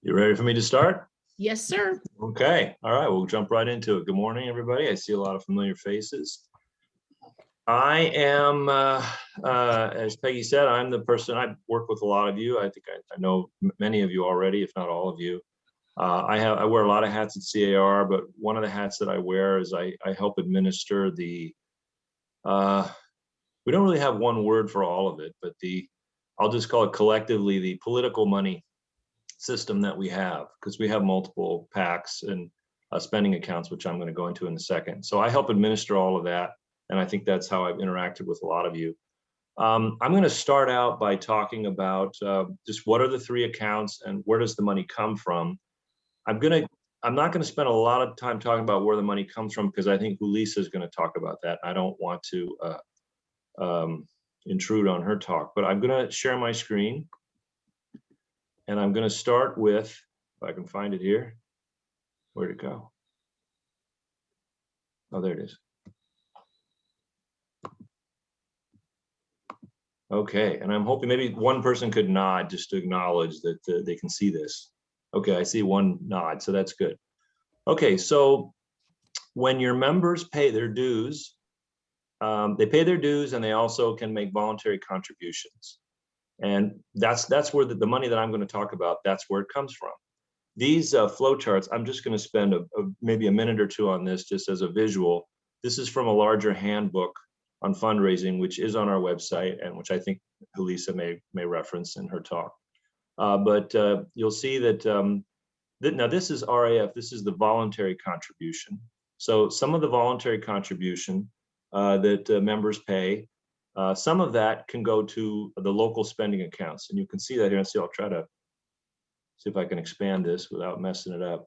You ready for me to start? Yes, sir. Okay. All right. We'll jump right into it. Good morning, everybody. I see a lot of familiar faces. I am, as Peggy said, I'm the person. I work with a lot of you. I think I know many of you already, if not all of you. I wear a lot of hats at C.A.R, but one of the hats that I wear is I help administer the. We don't really have one word for all of it, but I'll just call it collectively the political money system that we have, because we have multiple PACs and spending accounts, which I'm going to go into in a second. So I help administer all of that, and I think that's how I've interacted with a lot of you. I'm going to start out by talking about just what are the three accounts and where does the money come from. I'm not going to spend a lot of time talking about where the money comes from, because I think Julissa is going to talk about that. I don't want to intrude on her talk, but I'm going to share my screen. And I'm going to start with, if I can find it here. Where'd it go? Oh, there it is. Okay, and I'm hoping maybe one person could nod just to acknowledge that they can see this. Okay, I see one nod, so that's good. Okay, so when your members pay their dues, they pay their dues and they also can make voluntary contributions. And that's where the money that I'm going to talk about, that's where it comes from. These flow charts, I'm just going to spend maybe a minute or two on this just as a visual. This is from a larger handbook on fundraising, which is on our website and which I think Julissa may reference in her talk. But you'll see that, now this is RAF, this is the voluntary contribution. So some of the voluntary contribution that members pay, some of that can go to the local spending accounts. And you can see that here. And see, I'll try to see if I can expand this without messing it up.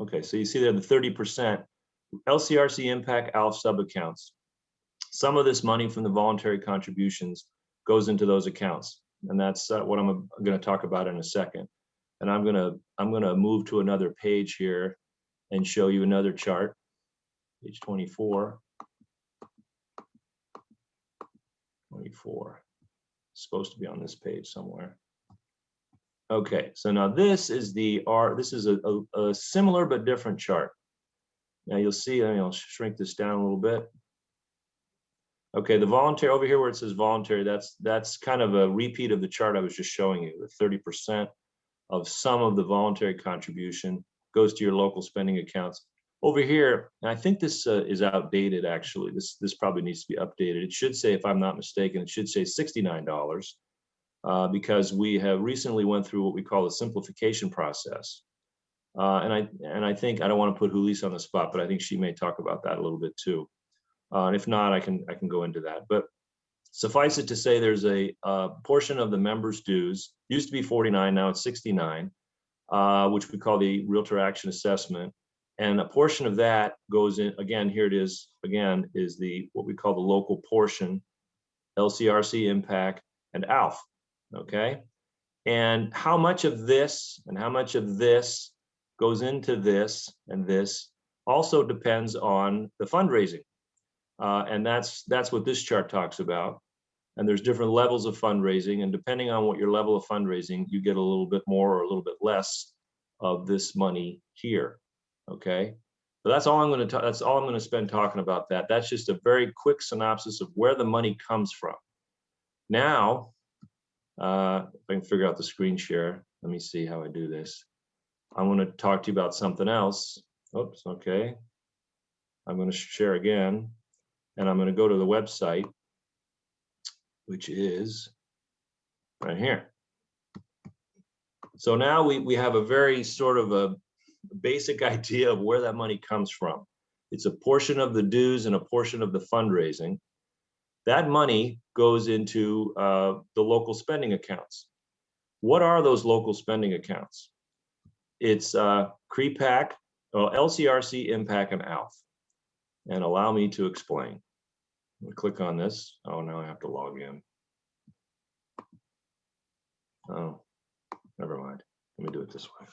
Okay, so you see there the 30% LCRC IMPAC ALF sub-accounts. Some of this money from the voluntary contributions goes into those accounts. And that's what I'm going to talk about in a second. And I'm going to move to another page here and show you another chart, page 24. 24. Supposed to be on this page somewhere. Okay, so now this is this is a similar but different chart. Now you'll see, I'll shrink this down a little bit. Okay, the voluntary over here where it says voluntary, that's kind of a repeat of the chart I was just showing you. The 30% of some of the voluntary contribution goes to your local spending accounts. Over here, and I think this is outdated actually. This probably needs to be updated. It should say, if I'm not mistaken, it should say $69 because we have recently went through what we call a simplification process. And I think, I don't want to put Julissa on the spot, but I think she may talk about that a little bit too. And if not, I can go into that. But suffice it to say, there's a portion of the members' dues, used to be 49, now it's 69, which we call the Realtor Action Assessment. And a portion of that goes in, again, here it is, again, is what we call the local portion, LCRC, IMPAC, and ALF, okay? And how much of this and how much of this goes into this and this also depends on the fundraising. And that's what this chart talks about. And there's different levels of fundraising, and depending on what your level of fundraising, you get a little bit more or a little bit less of this money here. Okay, so that's all I'm going to spend talking about that. That's just a very quick synopsis of where the money comes from. Now, if I can figure out the screen share, let me see how I do this. I want to talk to you about something else. Oops, okay. I'm going to share again, and I'm going to go to the website, which is right here. So now we have a very sort of a basic idea of where that money comes from. It's a portion of the dues and a portion of the fundraising. That money goes into the local spending accounts. What are those local spending accounts? It's CREPAC, LCRC, IMPAC, and ALF. And allow me to explain. I'm gonna click on this. Oh, now I have to log in. Oh, never mind. Let me do it this way.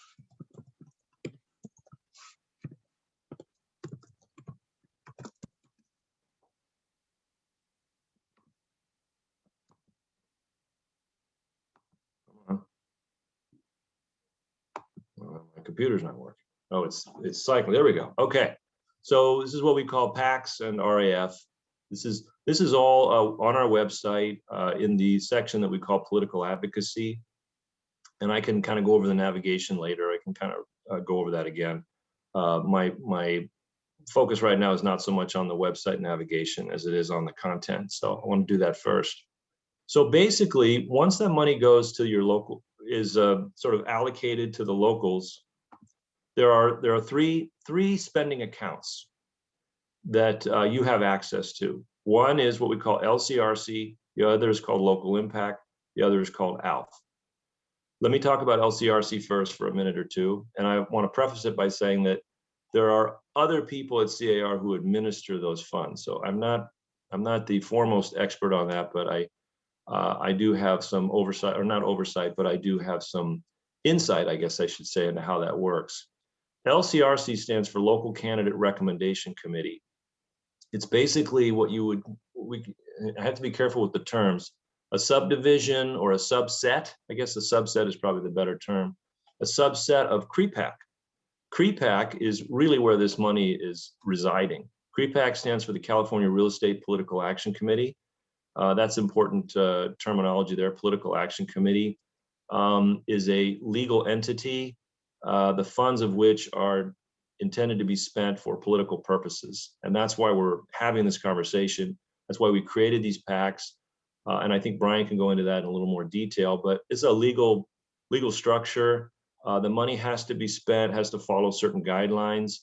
computer's not working. Oh, it's cycling. There we go. Okay. So this is what we call PACs and RAF. This is all on our website in the section that we call political advocacy. And I can kind of go over the navigation later. I can kind of go over that again. My focus right now is not so much on the website navigation as it is on the content. So I want to do that first. So basically, once that money goes to your local, is sort of allocated to the locals, there are three spending accounts that you have access to. One is what we call LCRC, the other is called local impact, the other is called ALF. Let me talk about LCRC first for a minute or two, and I want to preface it by saying that there are other people at C.A.R. who administer those funds. So I'm not the foremost expert on that, but I do have some oversight, or not oversight, but I do have some insight, I guess I should say, into how that works. LCRC stands for Local Candidate Recommendation Committee. It's basically what I have to be careful with the terms, a subdivision or a subset. I guess a subset is probably the better term. A subset of CREPAC. CREPAC is really where this money is residing. CREPAC stands for the California Real Estate Political Action Committee. That's important terminology there. Political Action Committee is a legal entity, the funds of which are intended to be spent for political purposes. And that's why we're having this conversation. That's why we created these PACs. And I think Brian can go into that in a little more detail, but it's a legal structure. The money has to be spent, has to follow certain guidelines.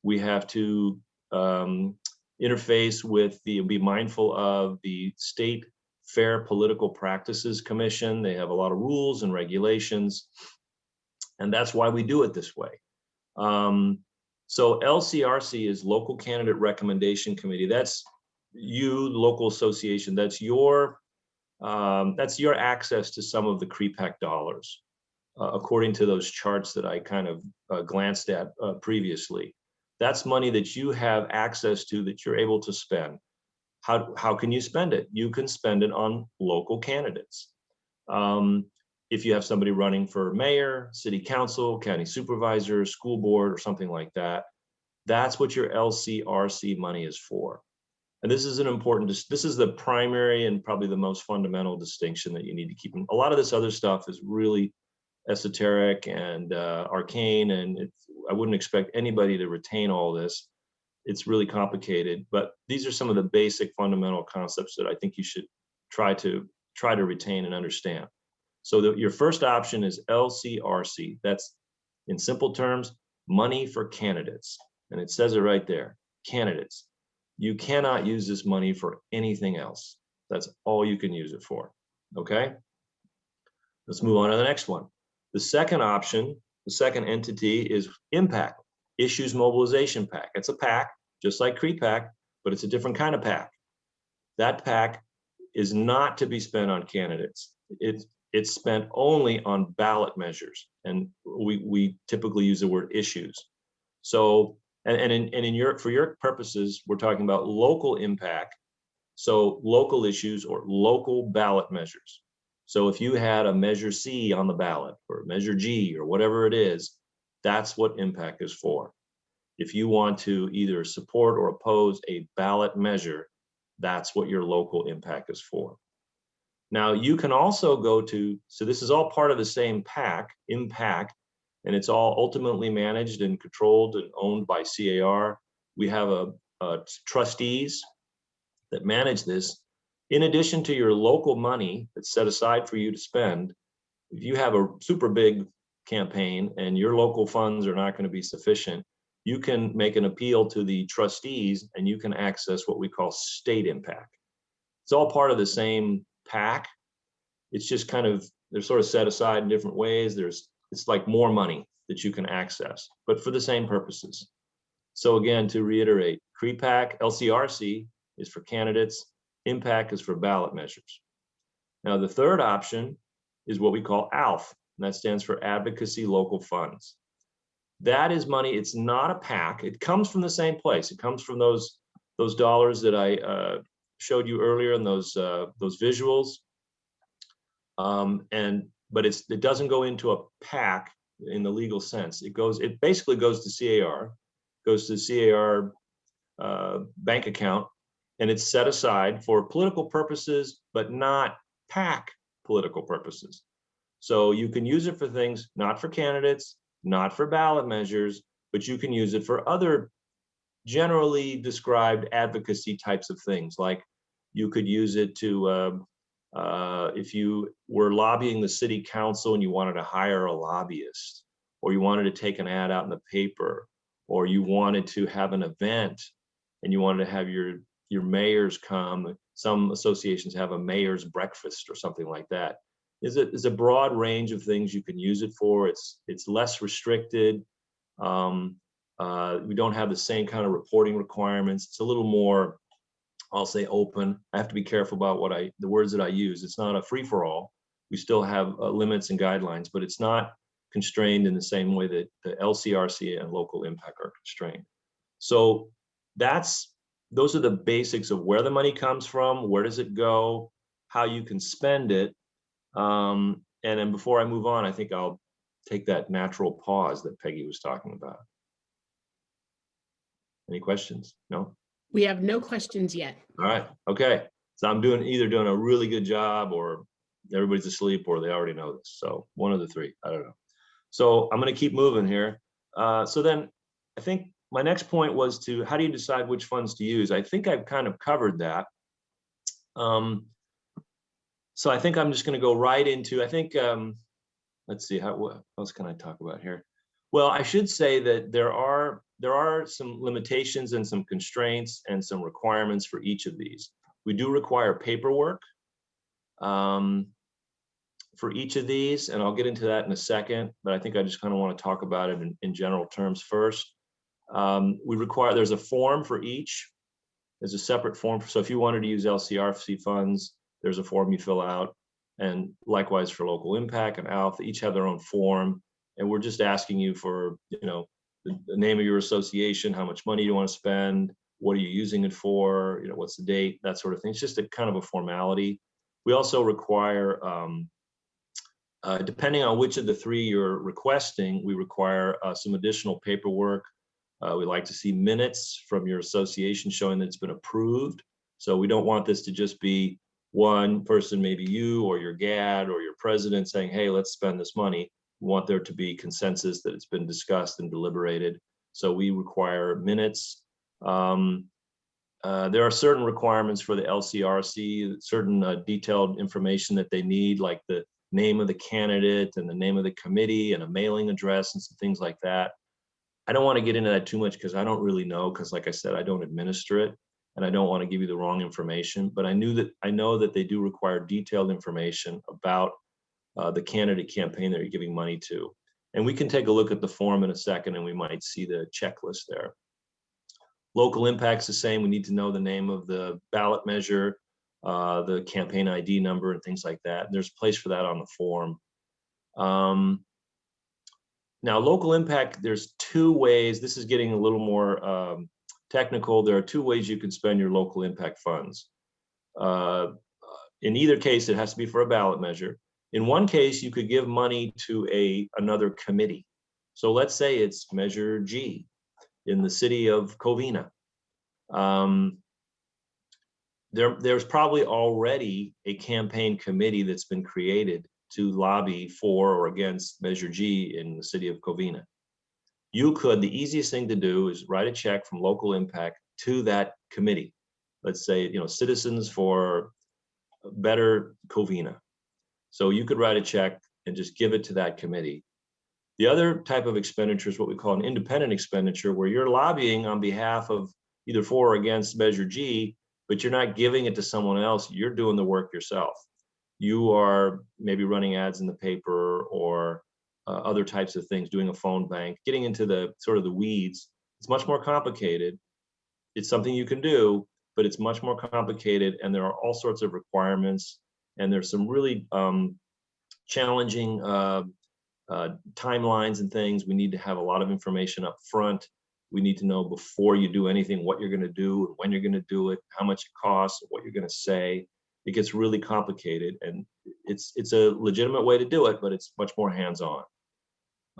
We have to interface with be mindful of the State Fair Political Practices Commission. They have a lot of rules and regulations, and that's why we do it this way. So LCRC is Local Candidate Recommendation Committee. That's you, the local association. That's your access to some of the CREPAC dollars, according to those charts that I kind of glanced at previously. That's money that you have access to that you're able to spend. How can you spend it? You can spend it on local candidates. If you have somebody running for mayor, city council, county supervisor, school board, or something like that, that's what your LCRC money is for. And this is this is the primary and probably the most fundamental distinction that you need to keep. A lot of this other stuff is really esoteric and arcane, and I wouldn't expect anybody to retain all this. It's really complicated, but these are some of the basic fundamental concepts that I think you should try to retain and understand. So your first option is LCRC. That's, in simple terms, money for candidates. And it says it right there, candidates. You cannot use this money for anything else. That's all you can use it for, okay? Let's move on to the next one. The second option, the second entity is IMPAC, Issues Mobilization PAC. It's a PAC, just like CREPAC, but it's a different kind of PAC. That PAC is not to be spent on candidates. It's spent only on ballot measures, and we typically use the word issues. So, for your purposes, we're talking about local impact, so local issues or local ballot measures. So if you had a Measure C on the ballot or Measure G or whatever it is, that's what IMPAC is for. If you want to either support or oppose a ballot measure, that's what your local impact is for. Now you can also go to, so this is all part of the same PAC, IMPAC, and it's all ultimately managed and controlled and owned by C.A.R. We have trustees that manage this. In addition to your local money that's set aside for you to spend, if you have a super big campaign and your local funds are not going to be sufficient, you can make an appeal to the trustees and you can access what we call state impact. It's all part of the same PAC. It's just kind of, they're sort of set aside in different ways. It's like more money that you can access, but for the same purposes. So again, to reiterate, CREPAC, LCRC is for candidates, IMPAC is for ballot measures. Now, the third option is what we call ALF, and that stands for Advocacy Local Funds. That is money, it's not a PAC, it comes from the same place. It comes from those dollars that I showed you earlier in those visuals. But it doesn't go into a PAC, in the legal sense. It basically goes to C.A.R., goes to C.A.R. Bank account, and it's set aside for political purposes, but not PAC political purposes. So you can use it for things, not for candidates, not for ballot measures, but you can use it for other generally described advocacy types of things. Like you could use it to, if you were lobbying the city council and you wanted to hire a lobbyist, or you wanted to take an ad out in the paper, or you wanted to have an event and you wanted to have your mayors come. Some associations have a mayor's breakfast or something like that. There's a broad range of things you can use it for. It's less restricted. We don't have the same kind of reporting requirements. It's a little more, I'll say, open. I have to be careful about the words that I use. It's not a free-for-all. We still have limits and guidelines, but it's not constrained in the same way that the LCRC and local impact are constrained. So those are the basics of where the money comes from, where does it go, how you can spend it. And then before I move on, I think I'll take that natural pause that Peggy was talking about. Any questions? No? We have no questions yet. All right. Okay. So I'm either doing a really good job, or everybody's asleep, or they already know this. So one of the three. I don't know. So I'm going to keep moving here. So then I think my next point was how do you decide which funds to use? I think I've kind of covered that. So I think I'm just going to go right into, I think, let's see, what else can I talk about here? Well, I should say that there are some limitations and some constraints and some requirements for each of these. We do require paperwork for each of these, and I'll get into that in a second, but I think I just kind of want to talk about it in general terms first. There's a form for each. There's a separate form. So if you wanted to use LCRC funds, there's a form you fill out, and likewise for local impact and ALF, they each have their own form. And we're just asking you for, the name of your association, how much money you want to spend, what are you using it for, what's the date, that sort of thing. It's just a kind of a formality. We also require, depending on which of the three you're requesting, we require some additional paperwork. We like to see minutes from your association showing that it's been approved. So we don't want this to just be one person, maybe you or your GAD or your president saying, hey, let's spend this money. We want there to be consensus that it's been discussed and deliberated. So we require minutes. There are certain requirements for the LCRC, certain detailed information that they need, like the name of the candidate and the name of the committee and a mailing address and some things like that. I don't want to get into that too much because I don't really know, because like I said, I don't administer it and I don't want to give you the wrong information, but I know that they do require detailed information about the candidate campaign that you're giving money to. And we can take a look at the form in a second and we might see the checklist there. Local impact's the same. We need to know the name of the ballot measure, the campaign ID number and things like that. There's a place for that on the form. Now, local impact, there's two ways. This is getting a little more technical. There are two ways you can spend your local impact funds. In either case, it has to be for a ballot measure. In one case, you could give money to another committee. So let's say it's Measure G in the city of Covina. There's probably already a campaign committee that's been created to lobby for or against Measure G in the city of Covina. The easiest thing to do is write a check from local impact to that committee. Let's say, Citizens for Better Covina. So you could write a check and just give it to that committee. The other type of expenditure is what we call an independent expenditure, where you're lobbying on behalf of either for or against Measure G, but you're not giving it to someone else. You're doing the work yourself. You are maybe running ads in the paper or other types of things, doing a phone bank, getting into the sort of the weeds. It's much more complicated. It's something you can do, but it's much more complicated, and there are all sorts of requirements, and there's some really challenging timelines and things. We need to have a lot of information up front. We need to know before you do anything what you're going to do, and when you're going to do it, how much it costs, what you're going to say. It gets really complicated, and it's a legitimate way to do it, but it's much more hands-on.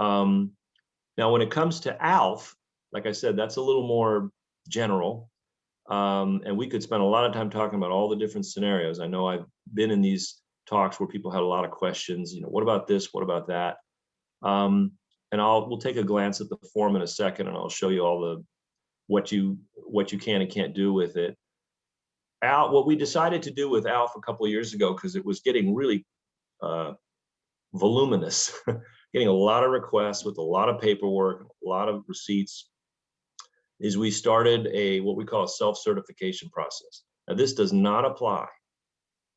Now, when it comes to ALF, like I said, that's a little more general. And we could spend a lot of time talking about all the different scenarios. I know I've been in these talks where people had a lot of questions, what about this, what about that? And we'll take a glance at the form in a second, and I'll show you all the what you can and can't do with it. What we decided to do with ALF a couple of years ago, because it was getting really voluminous, getting a lot of requests with a lot of paperwork, a lot of receipts, is we started what we call a self-certification process. Now, this does not apply.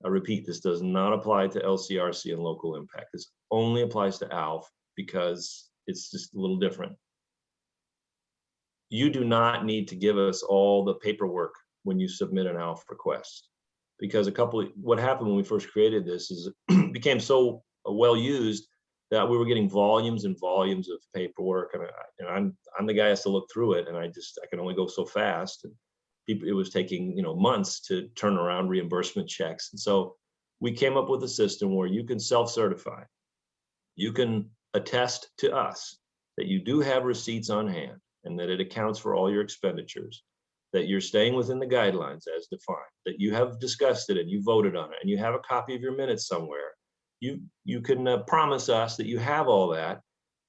I repeat, this does not apply to LCRC and local impact. This only applies to ALF because it's just a little different. You do not need to give us all the paperwork when you submit an ALF request, because what happened when we first created this is it became so well used that we were getting volumes and volumes of paperwork, and I'm the guy who has to look through it, and I can only go so fast. And it was taking months to turn around reimbursement checks, and so we came up with a system where you can self-certify. You can attest to us that you do have receipts on hand and that it accounts for all your expenditures, that you're staying within the guidelines as defined, that you have discussed it and you voted on it, and you have a copy of your minutes somewhere. You can promise us that you have all that,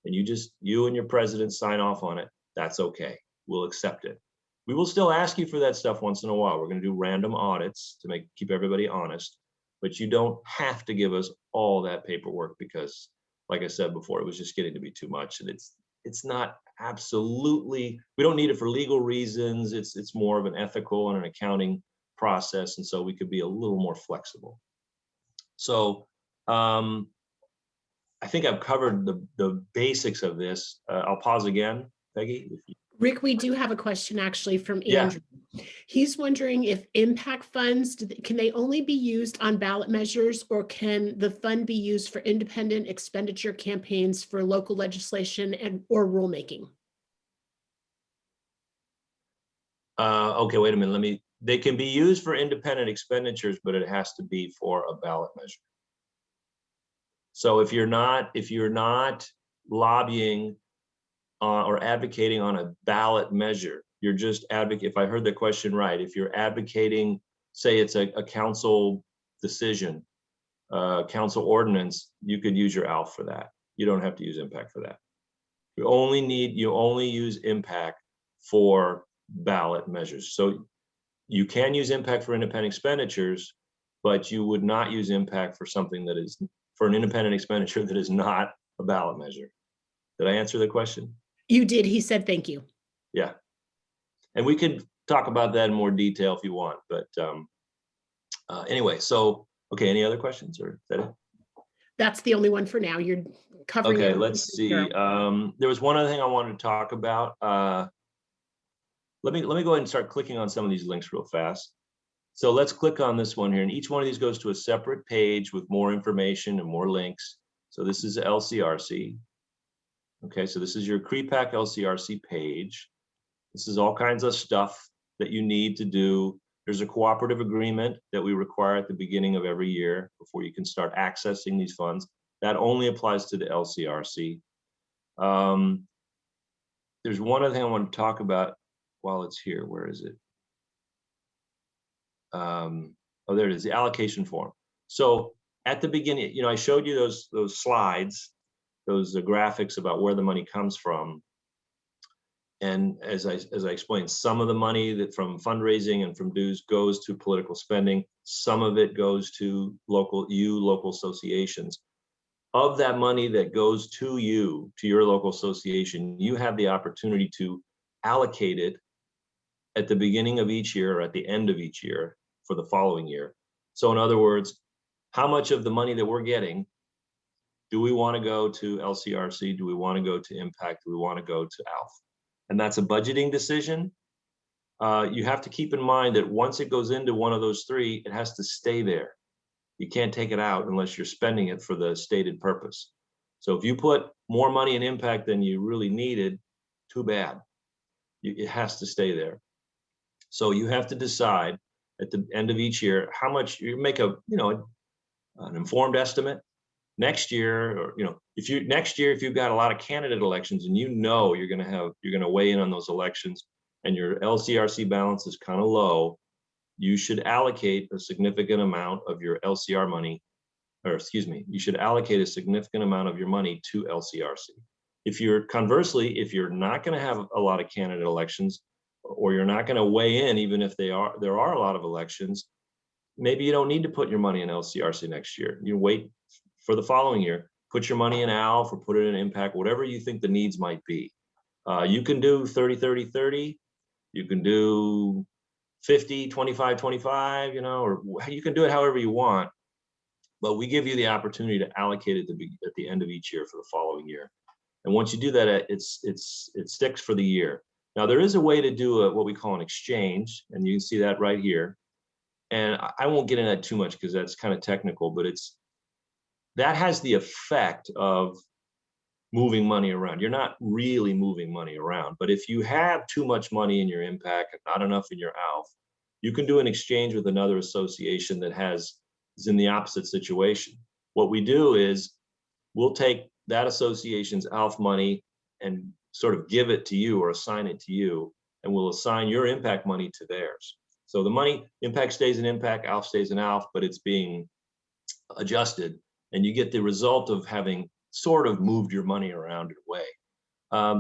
and you and your president sign off on it. That's okay. We'll accept it. We will still ask you for that stuff once in a while. We're going to do random audits to keep everybody honest, but you don't have to give us all that paperwork because, like I said before, it was just getting to be too much, and it's not absolutely. We don't need it for legal reasons. It's more of an ethical and an accounting process, and so we could be a little more flexible. So I think I've covered the basics of this. I'll pause again, Peggy. Rick, we do have a question actually from Andrew. Yeah. He's wondering if impact funds, can they only be used on ballot measures, or can the fund be used for independent expenditure campaigns for local legislation or rulemaking? Okay, wait a minute. They can be used for independent expenditures, but it has to be for a ballot measure. So if you're not lobbying or advocating on a ballot measure, you're just advocating. If I heard the question right, if you're advocating, say it's a council decision, council ordinance, you could use your ALF for that. You don't have to use impact for that. You only use impact for ballot measures. So you can use impact for independent expenditures, but you would not use impact for something that is for an independent expenditure that is not a ballot measure. Did I answer the question? You did. He said thank you. Yeah. And we could talk about that in more detail if you want, but anyway, so, okay, any other questions, or is that it? That's the only one for now. You're covering it. Okay, let's see. There was one other thing I wanted to talk about. Let me go ahead and start clicking on some of these links real fast. So let's click on this one here, and each one of these goes to a separate page with more information and more links. So this is LCRC. Okay, so this is your PAC LCRC page. This is all kinds of stuff that you need to do. There's a cooperative agreement that we require at the beginning of every year before you can start accessing these funds. That only applies to the LCRC. There's one other thing I want to talk about while it's here. Where is it? Oh, there it is, the allocation form. So at the beginning, I showed you those slides, those graphics about where the money comes from. And as I explained, some of the money that from fundraising and from dues goes to political spending. Some of it goes to local associations. Of that money that goes to you, to your local association, you have the opportunity to allocate it at the beginning of each year or at the end of each year for the following year. So in other words, how much of the money that we're getting do we want to go to LCRC? Do we want to go to impact? Do we want to go to ALF? And that's a budgeting decision. You have to keep in mind that once it goes into one of those three, it has to stay there. You can't take it out unless you're spending it for the stated purpose. So if you put more money in impact than you really needed, too bad. It has to stay there. So you have to decide at the end of each year how much you make an informed estimate. next year, or if you've got a lot of candidate elections and you're going to weigh in on those elections and your LCRC balance is kind of low, you should allocate a significant amount of your LCR money, or excuse me, you should allocate a significant amount of your money to LCRC. Conversely, if you're not going to have a lot of candidate elections, or you're not going to weigh in, even if there are a lot of elections, maybe you don't need to put your money in LCRC next year. You wait for the following year, put your money in ALF or put it in IMPAC, whatever you think the needs might be. You can do 30, 30, 30. You can do 50, 25, 25, or you can do it however you want. But we give you the opportunity to allocate it at the end of each year for the following year. And once you do that, it sticks for the year. Now, there is a way to do what we call an exchange, and you can see that right here. And I won't get into that too much because that's kind of technical, but that has the effect of moving money around. You're not really moving money around, but if you have too much money in your IMPAC and not enough in your ALF, you can do an exchange with another association that is in the opposite situation. What we do is we'll take that association's ALF money and sort of give it to you or assign it to you, and we'll assign your IMPAC money to theirs. So the money, IMPAC stays in IMPAC, ALF stays in ALF, but it's being adjusted, and you get the result of having sort of moved your money around in a way.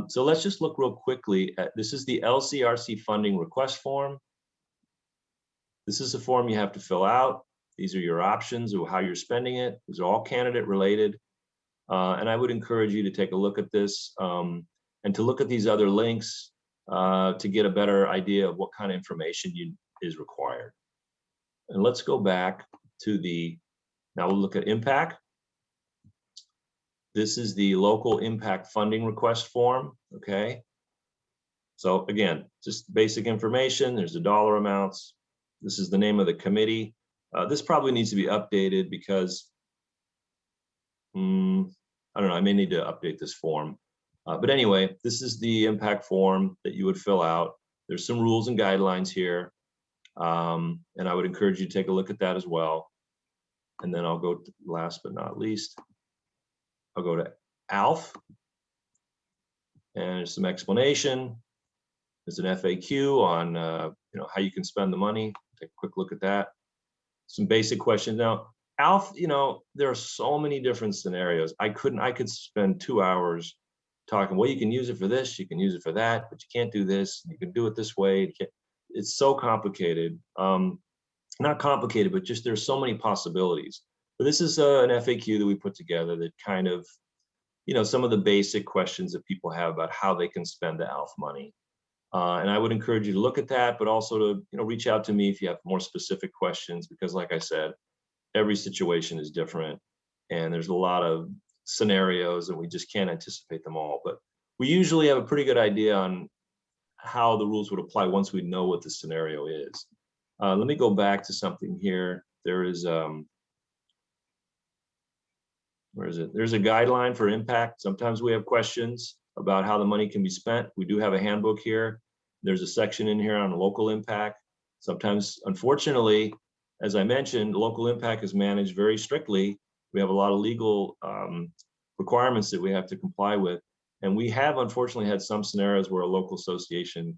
So let's just look real quickly at, this is the LCRC funding request form. This is a form you have to fill out. These are your options of how you're spending it. These are all candidate related. And I would encourage you to take a look at this and to look at these other links to get a better idea of what kind of information is required. And let's go back to now we'll look at IMPAC. This is the local IMPAC funding request form, okay? So again, just basic information. There's the dollar amounts. This is the name of the committee. This probably needs to be updated because, I don't know, I may need to update this form. But anyway, this is the IMPAC form that you would fill out. There's some rules and guidelines here. And I would encourage you to take a look at that as well. And then I'll go to, last but not least, I'll go to ALF. And there's some explanation. There's an FAQ on how you can spend the money. Take a quick look at that. Some basic questions. Now, ALF, there are so many different scenarios. I could spend 2 hours talking, well, you can use it for this, you can use it for that, but you can't do this. You can do it this way. It's so complicated. Not complicated, but just there's so many possibilities. But this is an FAQ that we put together that kind of, some of the basic questions that people have about how they can spend the ALF money. And I would encourage you to look at that, but also to reach out to me if you have more specific questions, because like I said, every situation is different and there's a lot of scenarios and we just can't anticipate them all. But we usually have a pretty good idea on how the rules would apply once we know what the scenario is. Let me go back to something here. There is, where is it? There's a guideline for IMPAC. Sometimes we have questions about how the money can be spent. We do have a handbook here. There's a section in here on local IMPAC. Sometimes, unfortunately, as I mentioned, local IMPAC is managed very strictly. We have a lot of legal requirements that we have to comply with. And we have unfortunately had some scenarios where a local association,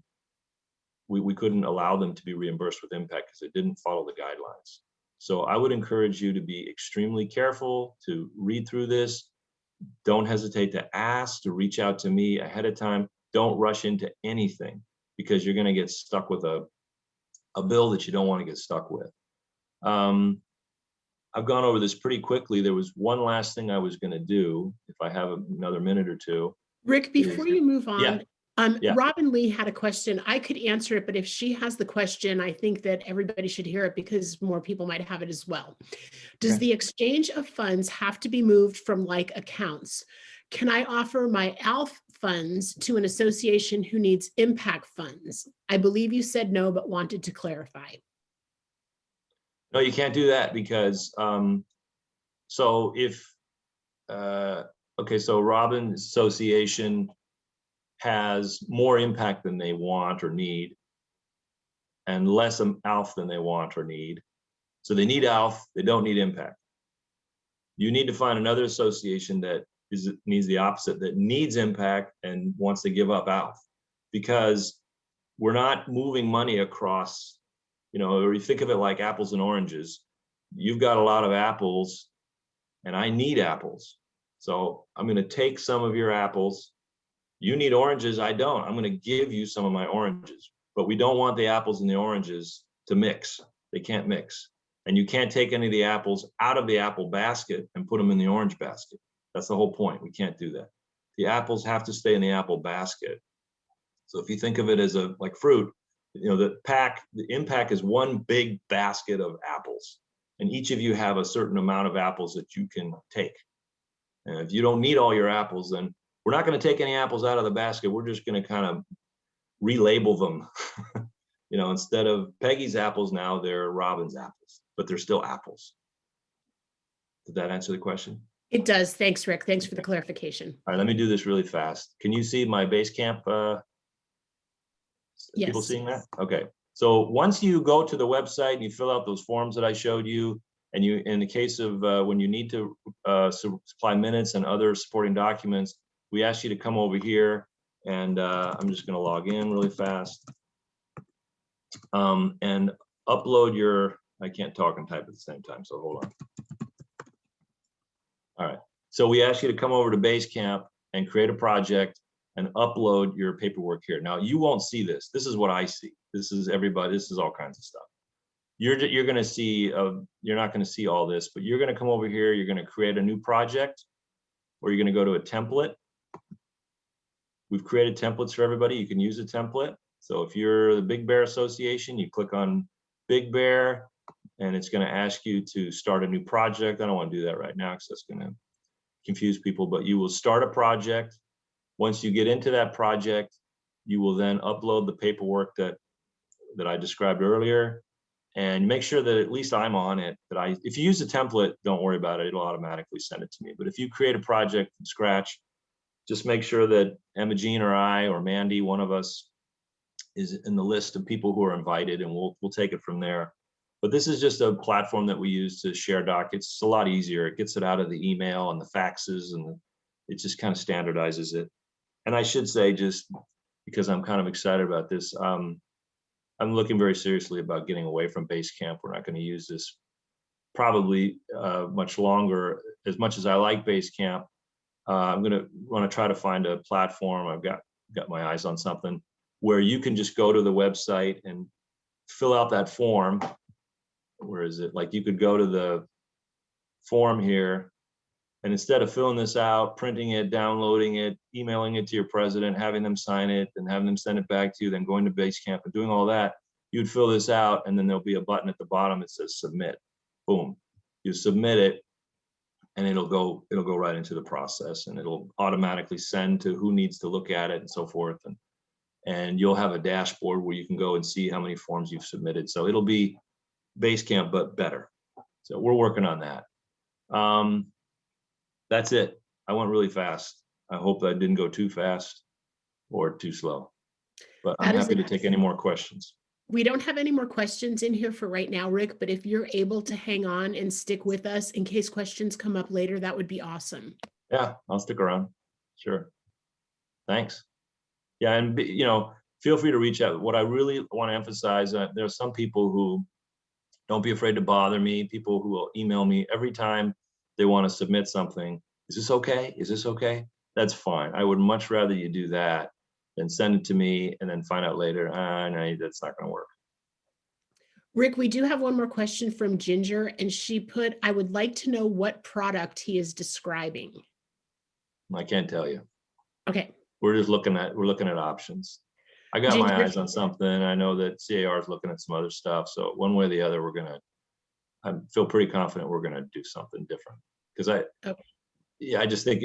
we couldn't allow them to be reimbursed with IMPAC because it didn't follow the guidelines. So I would encourage you to be extremely careful, to read through this. Don't hesitate to ask, to reach out to me ahead of time. Don't rush into anything because you're going to get stuck with a bill that you don't want to get stuck with. I've gone over this pretty quickly. There was one last thing I was going to do, if I have another minute or two. Rick, before you move on, Yeah. Robin Lee had a question. I could answer it, but if she has the question, I think that everybody should hear it because more people might have it as well. Does the exchange of funds have to be moved from like accounts? Can I offer my ALF funds to an association who needs IMPAC funds? I believe you said no, but wanted to clarify. No, you can't do that because, so if, okay, so Robin's association has more IMPAC than they want or need and less ALF than they want or need. So they need ALF, they don't need IMPAC. You need to find another association that needs the opposite, that needs impact and wants to give up ALF, because we're not moving money across, or you think of it like apples and oranges. You've got a lot of apples and I need apples. So I'm going to take some of your apples. You need oranges. I don't. I'm going to give you some of my oranges, but we don't want the apples and the oranges to mix. They can't mix. And you can't take any of the apples out of the apple basket and put them in the orange basket. That's the whole point. We can't do that. The apples have to stay in the apple basket. So if you think of it as like fruit, the PAC, the IMPAC is one big basket of apples, and each of you have a certain amount of apples that you can take. And if you don't need all your apples, then we're not going to take any apples out of the basket. We're just going to kind of relabel them. Instead of Peggy's apples, now they're Robin's apples, but they're still apples. Did that answer the question? It does. Thanks, Rick. Thanks for the clarification. All right, let me do this really fast. Can you see my Basecamp? Yes. People seeing that? Okay. So once you go to the website and you fill out those forms that I showed you, and you, in the case of when you need to supply minutes and other supporting documents, we ask you to come over here, and I'm just going to log in really fast and upload your, I can't talk and type at the same time, so hold on. All right. So we ask you to come over to Basecamp and create a project and upload your paperwork here. Now you won't see this. This is what I see. This is everybody. This is all kinds of stuff. You're going to see, you're not going to see all this, but you're going to come over here. You're going to create a new project, or you're going to go to a template. We've created templates for everybody. You can use a template. So if you're the Big Bear Association, you click on Big Bear, and it's going to ask you to start a new project. I don't want to do that right now because that's going to confuse people, but you will start a project. Once you get into that project, you will then upload the paperwork that I described earlier, and make sure that at least I'm on it. If you use a template, don't worry about it. It'll automatically send it to me. But if you create a project from scratch, just make sure that Emma Jean or I or Mandy, one of us, is in the list of people who are invited, and we'll take it from there. But this is just a platform that we use to share docs. It's a lot easier. It gets it out of the email and the faxes, and it just kind of standardizes it. And I should say, just because I'm kind of excited about this, I'm looking very seriously about getting away from Basecamp. We're not going to use this probably much longer. As much as I like Basecamp, I'm going to want to try to find a platform. I've got my eyes on something where you can just go to the website and fill out that form. Where is it? Like, you could go to the form here, and instead of filling this out, printing it, downloading it, emailing it to your president, having them sign it, and having them send it back to you, then going to Basecamp and doing all that, you'd fill this out, and then there'll be a button at the bottom that says submit. Boom. You submit it, and it'll go right into the process, and it'll automatically send to who needs to look at it and so forth. And you'll have a dashboard where you can go and see how many forms you've submitted. So it'll be Basecamp, but better. So we're working on that. That's it. I went really fast. I hope I didn't go too fast or too slow, but I'm happy to take any more questions. We don't have any more questions in here for right now, Rick, but if you're able to hang on and stick with us in case questions come up later, that would be awesome. Yeah, I'll stick around. Sure. Thanks. Yeah, and feel free to reach out. What I really want to emphasize, there are some people who don't be afraid to bother me, people who will email me every time they want to submit something. Is this okay? Is this okay? That's fine. I would much rather you do that than send it to me and then find out later, no, that's not going to work. Rick, we do have one more question from Ginger, and she put, I would like to know what product he is describing. I can't tell you. Okay. We're looking at options. I got my eyes on something. I know that C.A.R. is looking at some other stuff. So one way or the other, I feel pretty confident we're going to do something different. Because I just think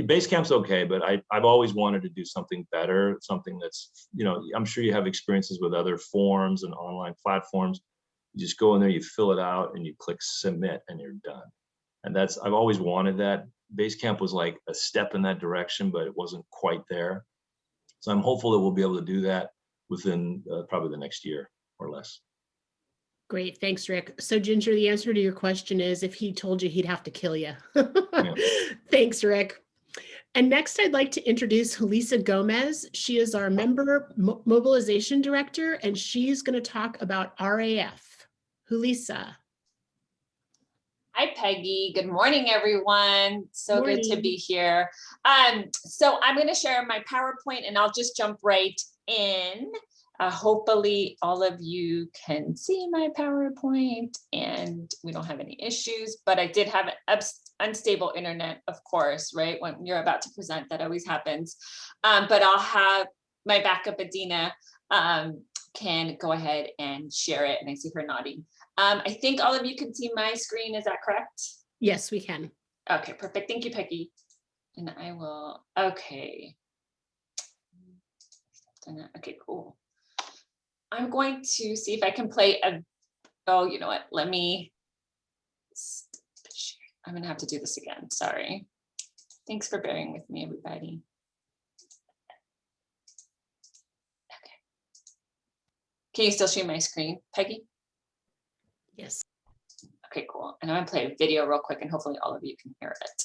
Basecamp's okay, but I've always wanted to do something better, something that's, I'm sure you have experiences with other forms and online platforms. You just go in there, you fill it out, and you click submit, and you're done. And I've always wanted that. Basecamp was like a step in that direction, but it wasn't quite there. So I'm hopeful that we'll be able to do that within probably the next year or less. Great, thanks, Rick. So Ginger, the answer to your question is if he told you, he'd have to kill you. Thanks, Rick. And next, I'd like to introduce Julissa Gomez. She is our member mobilization director, and she's going to talk about RAF. Julissa. Hi, Peggy. Good morning, everyone. So Morning. good to be here. So I'm going to share my PowerPoint and I'll just jump right in. Hopefully all of you can see my PowerPoint and we don't have any issues, but I did have an unstable internet, of course, right? When you're about to present, that always happens. But I'll have my backup, Adina, can go ahead and share it. And I see her nodding. I think all of you can see my screen. Is that correct? Yes, we can. Okay, perfect. Thank you, Peggy. And I will, okay. Okay, cool. I'm going to see if I can play oh, you know what? Let me, I'm gonna have to do this again. Sorry. Thanks for bearing with me, everybody. Okay. Can you still see my screen, Peggy? Yes. Okay, cool. And I'm gonna play a video real quick and hopefully all of you can hear it.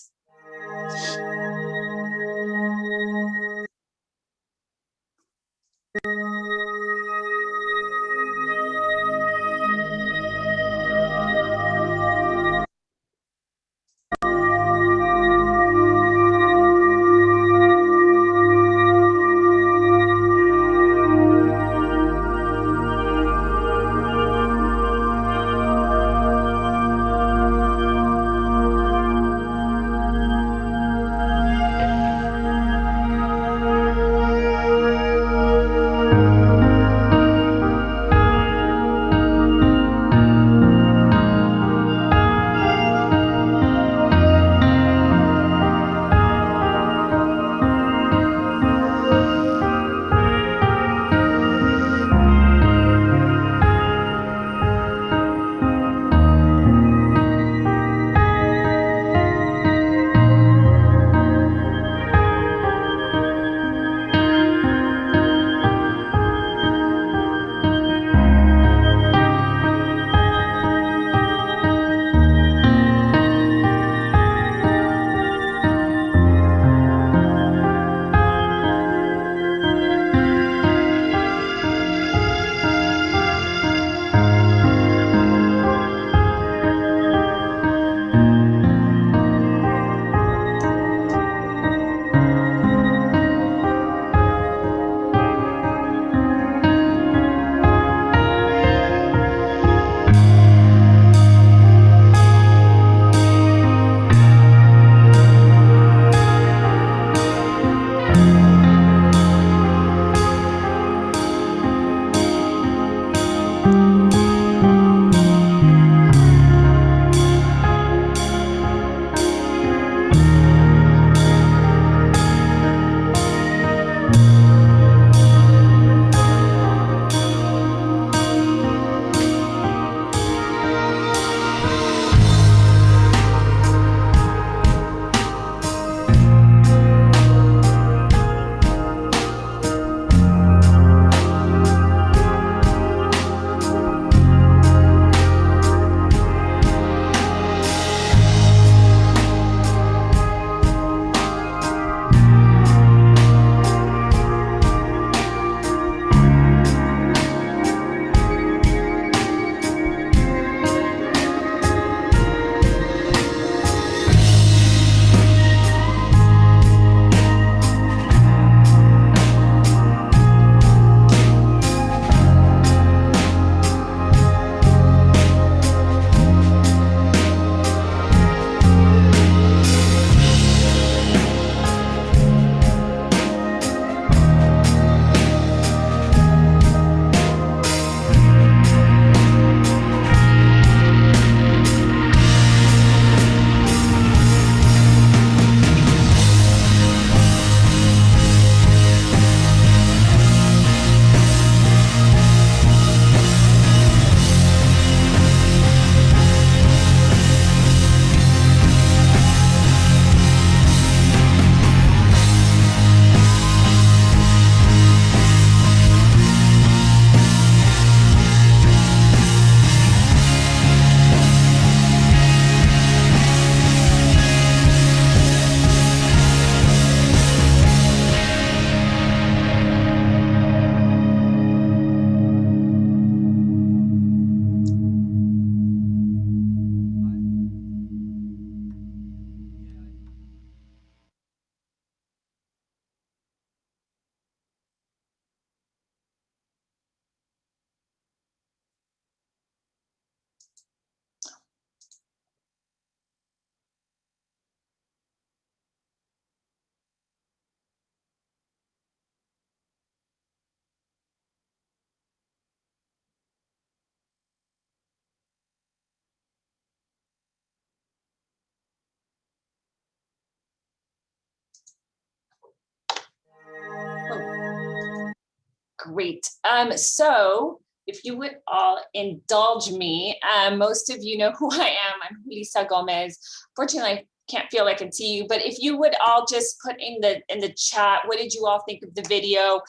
Great. So if you would all indulge me, most of you know who I am. I'm Julissa Gomez. Fortunately, I can't feel I can see you, but if you would all just put in the chat, what did you all think of the video?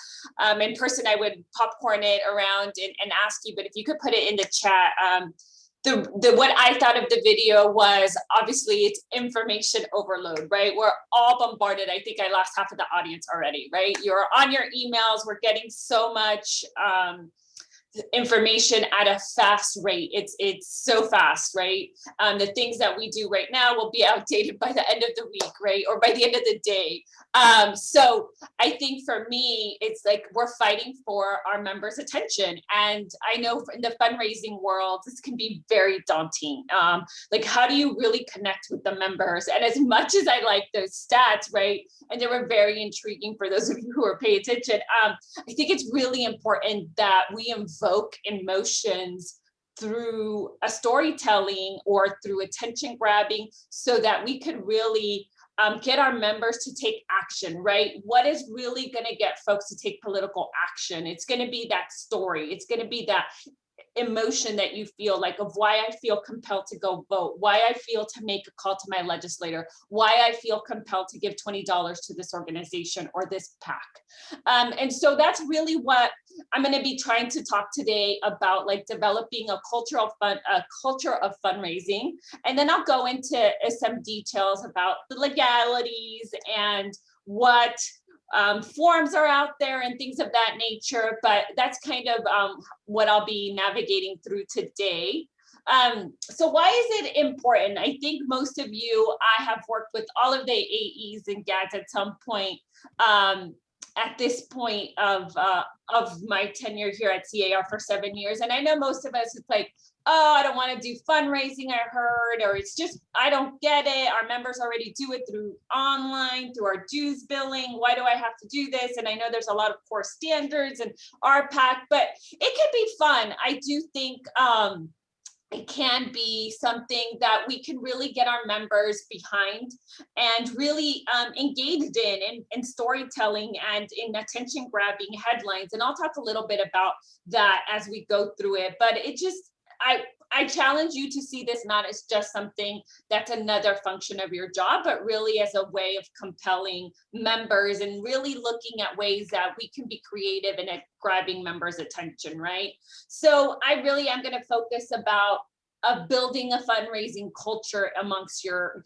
In person, I would popcorn it around and ask you, but if you could put it in the chat. What I thought of the video was, obviously it's information overload, right? We're all bombarded. I think I lost half of the audience already, right? You're on your emails. We're getting so much information at a fast rate. It's so fast, right? The things that we do right now will be outdated by the end of the week, right? Or by the end of the day. So I think for me, it's like we're fighting for our members' attention. And I know in the fundraising world, this can be very daunting. Like, how do you really connect with the members? And as much as I like those stats, right? And they were very intriguing for those of you who are paying attention. I think it's really important that we invoke emotions through a storytelling or through attention grabbing so that we could really get our members to take action, right? What is really going to get folks to take political action? It's going to be that story. It's going to be that emotion that you feel, like, of why I feel compelled to go vote, why I feel to make a call to my legislator, why I feel compelled to give $20 to this organization or this PAC. And so that's really what I'm going to be trying to talk today about, like developing a culture of fundraising. And then I'll go into some details about the legalities and what forms are out there and things of that nature, but that's kind of what I'll be navigating through today. So why is it important? I think most of you, I have worked with all of the AEs and GADs at some point at this point of my tenure here at C.A.R. for 7 years. And I know most of us, it's like, oh, I don't want to do fundraising, I heard, or it's just, I don't get it. Our members already do it through online, through our dues billing. Why do I have to do this? And I know there's a lot of core standards and RPAC, but it can be fun. I do think it can be something that we can really get our members behind and really engaged in storytelling and in attention grabbing headlines. And I'll talk a little bit about that as we go through it, but it just, I challenge you to see this not as just something that's another function of your job, but really as a way of compelling members and really looking at ways that we can be creative and at grabbing members' attention, right? So I really am going to focus about building a fundraising culture amongst your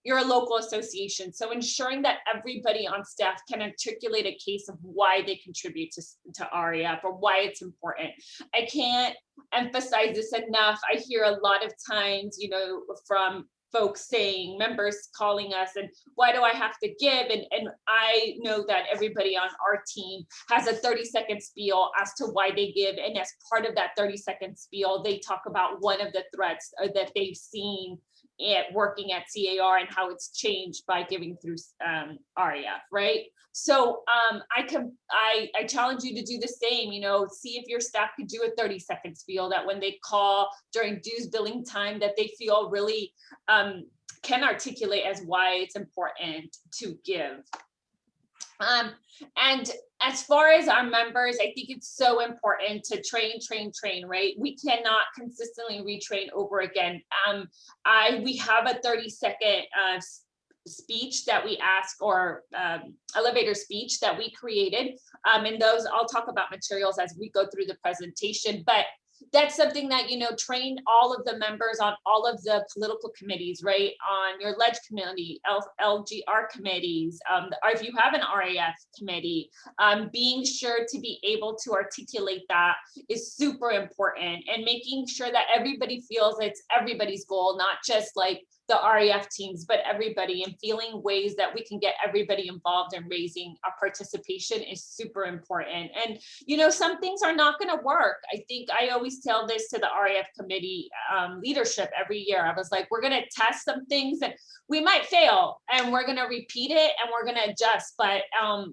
local association. So ensuring that everybody on staff can articulate a case of why they contribute to REF or why it's important. I can't emphasize this enough. I hear a lot of times, you know, from folks saying, members calling us, and why do I have to give? And I know that everybody on our team has a 30-second spiel as to why they give. And as part of that 30-second spiel, they talk about one of the threats that they've seen working at C.A.R. and how it's changed by giving through REF, right? So I challenge you to do the same, you know, see if your staff could do a 30-second spiel that when they call during dues billing time that they feel really can articulate as why it's important to give. And as far as our members, I think it's so important to train, right? We cannot consistently retrain over again. We have a 30-second speech that we ask, or elevator speech that we created. And those, I'll talk about materials as we go through the presentation, but that's something that, you know, train all of the members on all of the political committees, right? On your ledge committee, LGR committees, or if you have an RAF committee, being sure to be able to articulate that is super important, and making sure that everybody feels it's everybody's goal, not just like the RAF teams, but everybody, and feeling ways that we can get everybody involved in raising our participation is super important. And, you know, some things are not going to work. I think I always tell this to the RAF committee leadership every year. I was like, we're going to test some things and we might fail, and we're going to repeat it and we're going to adjust, but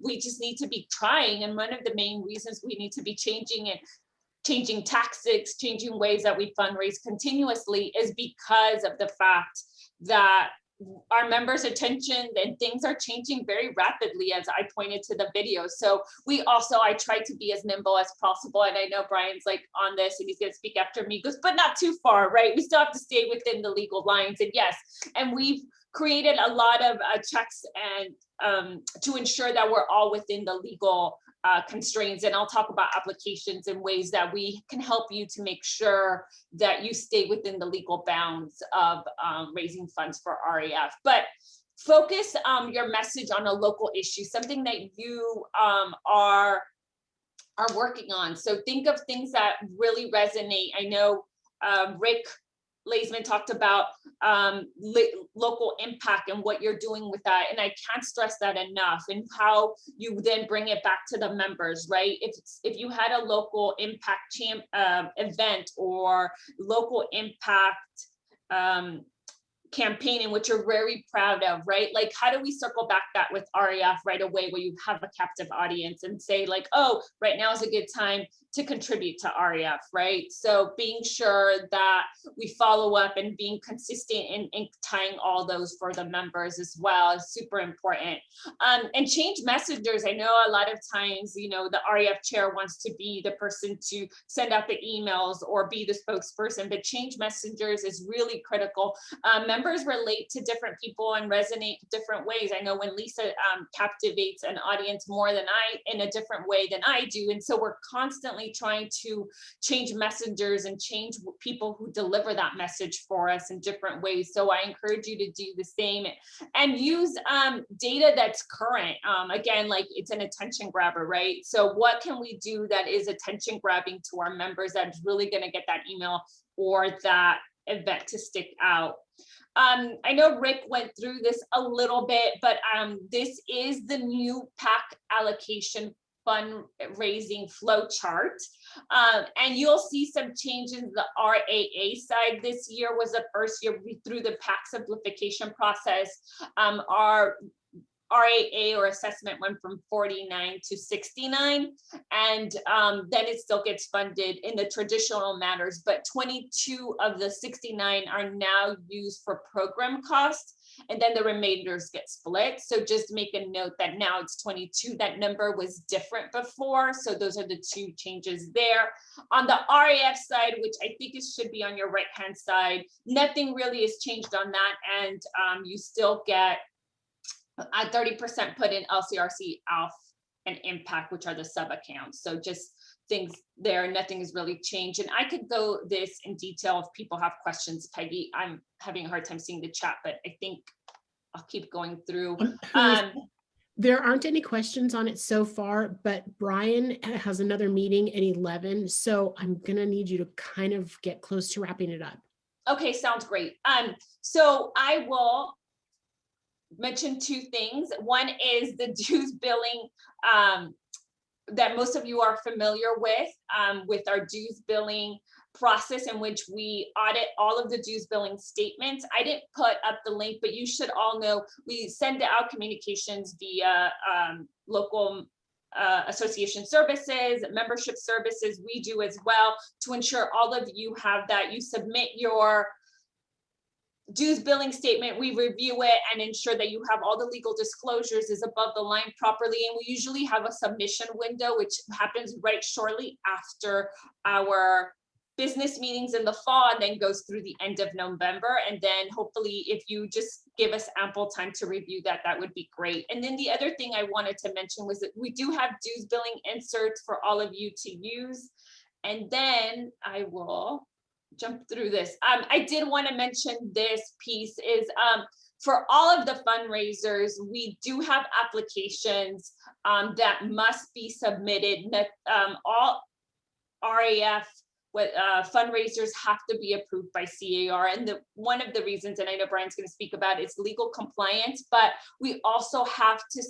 we just need to be trying. And one of the main reasons we need to be changing tactics, changing ways that we fundraise continuously is because of the fact that our members' attention, and things are changing very rapidly, as I pointed to the video. So I try to be as nimble as possible. And I know Brian's like on this and he's going to speak after me, goes, but not too far, right? We still have to stay within the legal lines. And yes, and we've created a lot of checks and to ensure that we're all within the legal constraints. And I'll talk about applications and ways that we can help you to make sure that you stay within the legal bounds of raising funds for RAF. But focus your message on a local issue, something that you are working on. So think of things that really resonate. I know Rick Laezman talked about local impact and what you're doing with that. And I can't stress that enough, and how you then bring it back to the members, right? If you had a local impact event or local impact campaign in which you're very proud of, right? Like, how do we circle back that with RAF right away, where you have a captive audience and say like, oh, right now is a good time to contribute to RAF, right? So being sure that we follow up and being consistent in tying all those for the members as well is super important. And change messengers. I know a lot of times, you know, the RAF chair wants to be the person to send out the emails or be the spokesperson, but change messengers is really critical. Members relate to different people and resonate different ways. I know when Lisa captivates an audience more than in a different way than I do. And so we're constantly trying to change messengers and change people who deliver that message for us in different ways. So I encourage you to do the same and use data that's current. Again, like, it's an attention grabber, right? So what can we do that is attention grabbing to our members that's really going to get that email or that event to stick out? I know Rick went through this a little bit, but this is the new PAC allocation fundraising flow chart. And you'll see some changes. The RAA side this year was the first year through the PAC simplification process. Our RAA or assessment went from 49 to 69, and then it still gets funded in the traditional matters, but 22 of the 69 are now used for program costs, and then the remainders get split. So just make a note that now it's 22. That number was different before, so those are the two changes there. On the RAF side, which I think it should be on your right-hand side, nothing really has changed on that, and you still get 30% put in LCRC, ALF, and IMPAC, which are the sub accounts. So just things there, nothing has really changed. And I could go this in detail if people have questions. Peggy, I'm having a hard time seeing the chat, but I think I'll keep going through. There aren't any questions on it so far, but Brian has another meeting at 11. So I'm gonna need you to kind of get close to wrapping it up. Okay, sounds great. So I will mention two things. One is the dues billing that most of you are familiar with our dues billing process, in which we audit all of the dues billing statements. I didn't put up the link, but you should all know we send out communications via local association services, membership services. We do as well, to ensure all of you have that. You submit your dues billing statement, we review it and ensure that you have all the legal disclosures is above the line properly. And we usually have a submission window, which happens right shortly after our business meetings in the fall, and then goes through the end of November. And then hopefully, if you just give us ample time to review that, that would be great. And then the other thing I wanted to mention was that we do have dues billing inserts for all of you to use. And then I will jump through this. I did want to mention this piece is for all of the fundraisers, we do have applications that must be submitted. All RAF fundraisers have to be approved by C.A.R. And one of the reasons, and I know Brian's going to speak about, is legal compliance, but we also have to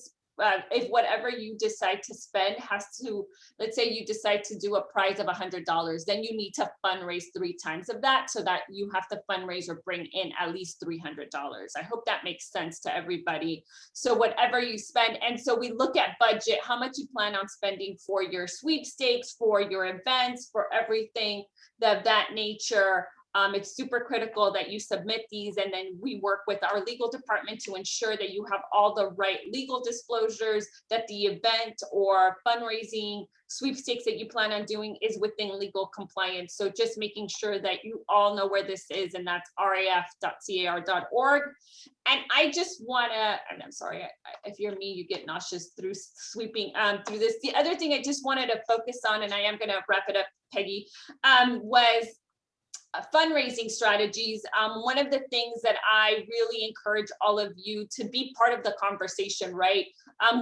if whatever you decide to spend has to, let's say you decide to do a prize of $100, then you need to fundraise 3 times of that, so that you have to fundraise or bring in at least $300. I hope that makes sense to everybody. So whatever you spend, and so we look at budget, how much you plan on spending for your sweepstakes, for your events, for everything of that nature. It's super critical that you submit these, and then we work with our legal department to ensure that you have all the right legal disclosures, that the event or fundraising sweepstakes that you plan on doing is within legal compliance. So just making sure that you all know where this is, and that's raf.car.org. And I just wanna, and I'm sorry, if you're me, you get nauseous through sweeping through this. The other thing I just wanted to focus on, and I am gonna wrap it up, Peggy, was fundraising strategies. One of the things that I really encourage all of you to be part of the conversation, right?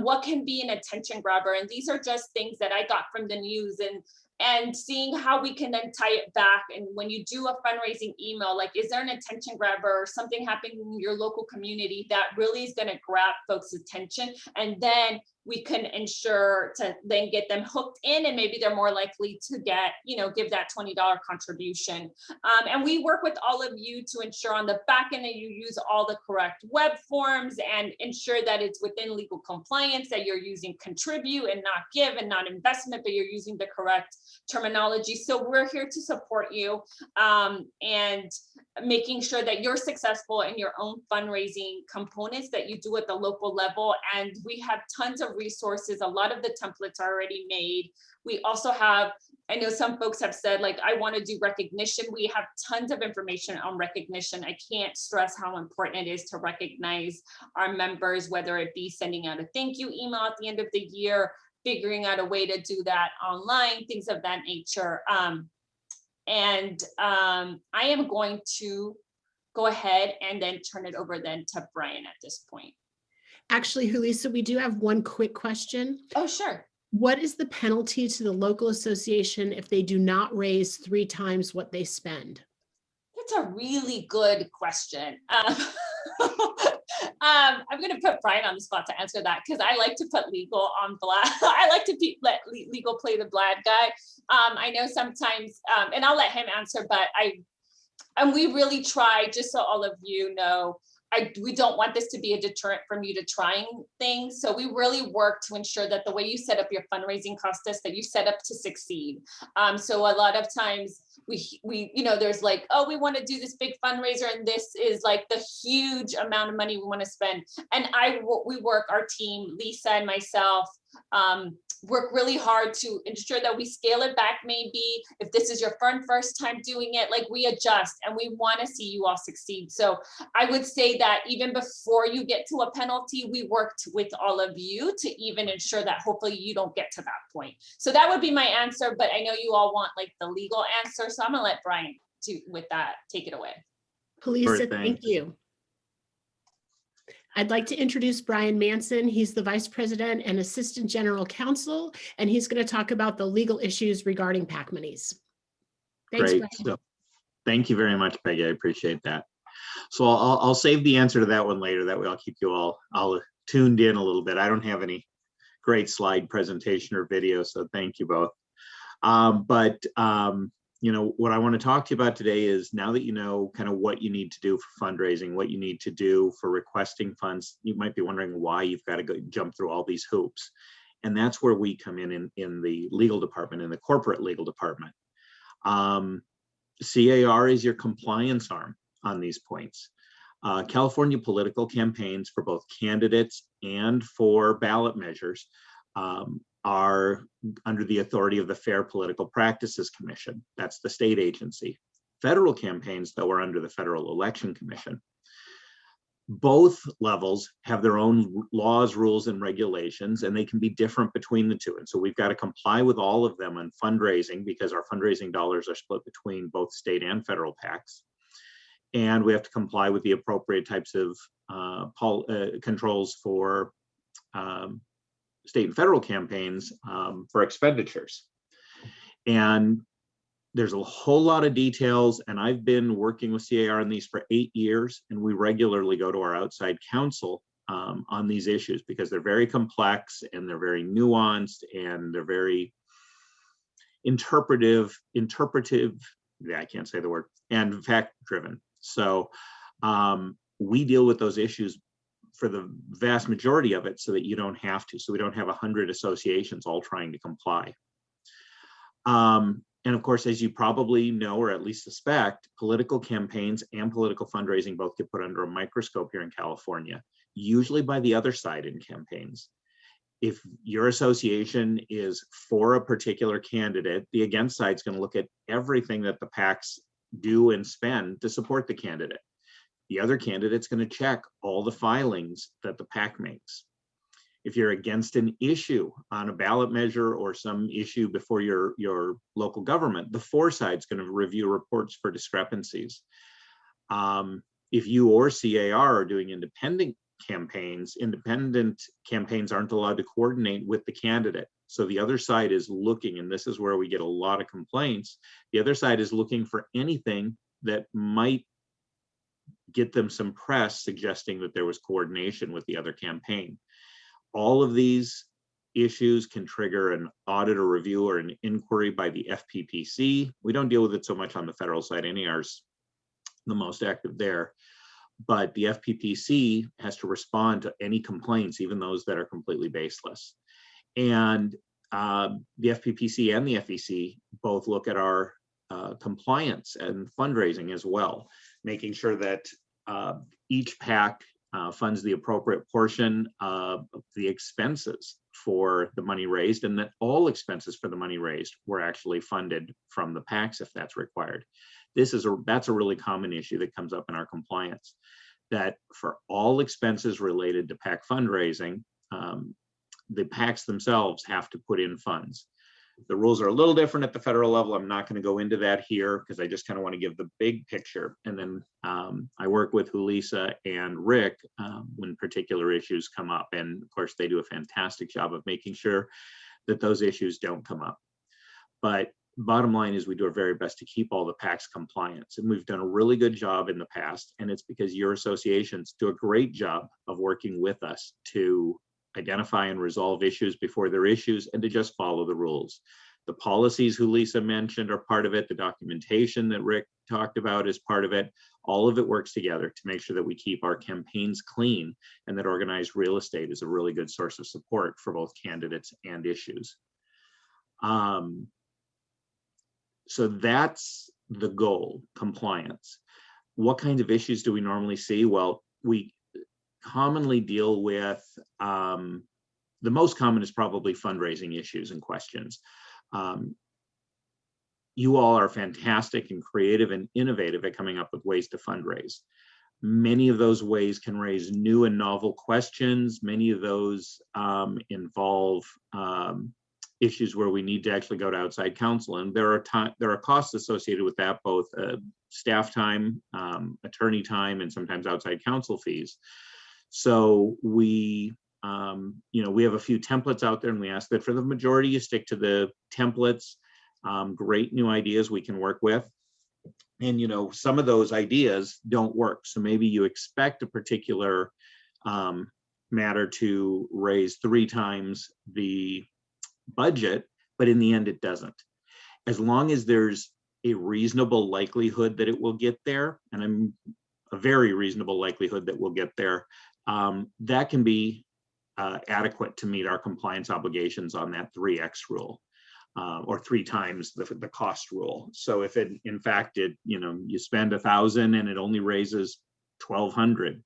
What can be an attention grabber? And these are just things that I got from the news, and seeing how we can then tie it back. And when you do a fundraising email, like, is there an attention grabber or something happening in your local community that really is going to grab folks' attention? And then we can ensure to then get them hooked in, and maybe they're more likely to get, give that $20 contribution. And we work with all of you to ensure on the back end that you use all the correct web forms and ensure that it's within legal compliance, that you're using contribute and not give and not investment, but you're using the correct terminology. So we're here to support you, and making sure that you're successful in your own fundraising components that you do at the local level. And we have tons of resources. A lot of the templates are already made. We also have, I know some folks have said, like, I want to do recognition. We have tons of information on recognition. I can't stress how important it is to recognize our members, whether it be sending out a thank you email at the end of the year, figuring out a way to do that online, things of that nature. I am going to go ahead and then turn it over then to Brian at this point. Actually, Julissa, we do have one quick question. Oh, sure. What is the penalty to the local association if they do not raise 3 times what they spend? That's a really good question. I'm going to put Brian on the spot to answer that, because I like to put legal on blast. I like to let legal play the bad guy. I know sometimes, and I'll let him answer, but we really try, just so all of you know, we don't want this to be a deterrent from you to trying things. So we really work to ensure that the way you set up your fundraising contest, that you set up to succeed. So a lot of times we there's like, oh, we want to do this big fundraiser, and this is like the huge amount of money we want to spend. And we work, our team, Lisa and myself, work really hard to ensure that we scale it back. Maybe if this is your first time doing it, like, we adjust, and we want to see you all succeed. So I would say that even before you get to a penalty, we worked with all of you to even ensure that hopefully you don't get to that point. So that would be my answer, but I know you all want like the legal answer. So I'm gonna let Brian with that, take it away. Julissa, thank you. I'd like to introduce Brian Manson. He's the Vice President and Assistant General Counsel, and he's going to talk about the legal issues regarding PAC monies. Thanks, Great. So, thank you very much, Peggy. I appreciate that. So I'll save the answer to that one later. That way I'll keep you all tuned in a little bit. I don't have any great slide presentation or video, so thank you both. What I want to talk to you about today is, now that you know kind of what you need to do for fundraising, what you need to do for requesting funds, you might be wondering why you've got to go jump through all these hoops. And that's where we come in the legal department, in the corporate legal department. C.A.R. is your compliance arm on these points. California political campaigns for both candidates and for ballot measures are under the authority of the Fair Political Practices Commission. That's the state agency. Federal campaigns, though, are under the Federal Election Commission. Both levels have their own laws, rules, and regulations, and they can be different between the two. And so we've got to comply with all of them on fundraising, because our fundraising dollars are split between both state and federal PACs. And we have to comply with the appropriate types of controls for state and federal campaigns for expenditures. And there's a whole lot of details, and I've been working with C.A.R. on these for 8 years, and we regularly go to our outside counsel on these issues, because they're very complex, and they're very nuanced, and they're very interpretive, yeah, I can't say the word, and fact-driven. So we deal with those issues for the vast majority of it so that you don't have to. So we don't have 100 associations all trying to comply. And of course, as you probably know, or at least suspect, political campaigns and political fundraising both get put under a microscope here in California, usually by the other side in campaigns. If your association is for a particular candidate, the against side is going to look at everything that the PACs do and spend to support the candidate. The other candidate's going to check all the filings that the PAC makes. If you're against an issue on a ballot measure or some issue before your local government, the for side's going to review reports for discrepancies. If you or C.A.R. are doing independent campaigns aren't allowed to coordinate with the candidate. So the other side is looking, and this is where we get a lot of complaints, the other side is looking for anything that might get them some press suggesting that there was coordination with the other campaign. All of these issues can trigger an audit or review or an inquiry by the FPPC. We don't deal with it so much on the federal side. NAR's the most active there. But the FPPC has to respond to any complaints, even those that are completely baseless. And the FPPC and the FEC both look at our compliance and fundraising as well, making sure that each PAC funds the appropriate portion of the expenses for the money raised, and that all expenses for the money raised were actually funded from the PACs if that's required. That's a really common issue that comes up in our compliance, that for all expenses related to PAC fundraising, the PACs themselves have to put in funds. The rules are a little different at the federal level. I'm not going to go into that here because I just kind of want to give the big picture. And then I work with Julissa and Rick when particular issues come up. And of course, they do a fantastic job of making sure that those issues don't come up. But bottom line is we do our very best to keep all the PACs compliance. And we've done a really good job in the past. And it's because your associations do a great job of working with us to identify and resolve issues before they're issues and to just follow the rules. The policies Julissa mentioned are part of it. The documentation that Rick talked about is part of it. All of it works together to make sure that we keep our campaigns clean and that organized real estate is a really good source of support for both candidates and issues. So that's the goal, compliance. What kinds of issues do we normally see? Well, we commonly deal with, the most common is probably fundraising issues and questions. You all are fantastic and creative and innovative at coming up with ways to fundraise. Many of those ways can raise new and novel questions. Many of those involve issues where we need to actually go to outside counsel, and there are costs associated with that, both staff time, attorney time, and sometimes outside counsel fees. So we have a few templates out there, and we ask that for the majority you stick to the templates. Great new ideas we can work with, and some of those ideas don't work. So maybe you expect a particular matter to raise 3 times the budget, but in the end it doesn't. As long as there's a reasonable likelihood that it will get there, and I'm a very reasonable likelihood that we'll get there, that can be adequate to meet our compliance obligations on that 3x rule, or 3 times the cost rule. So if it, in fact, you spend $1,000 and it only raises $1,200,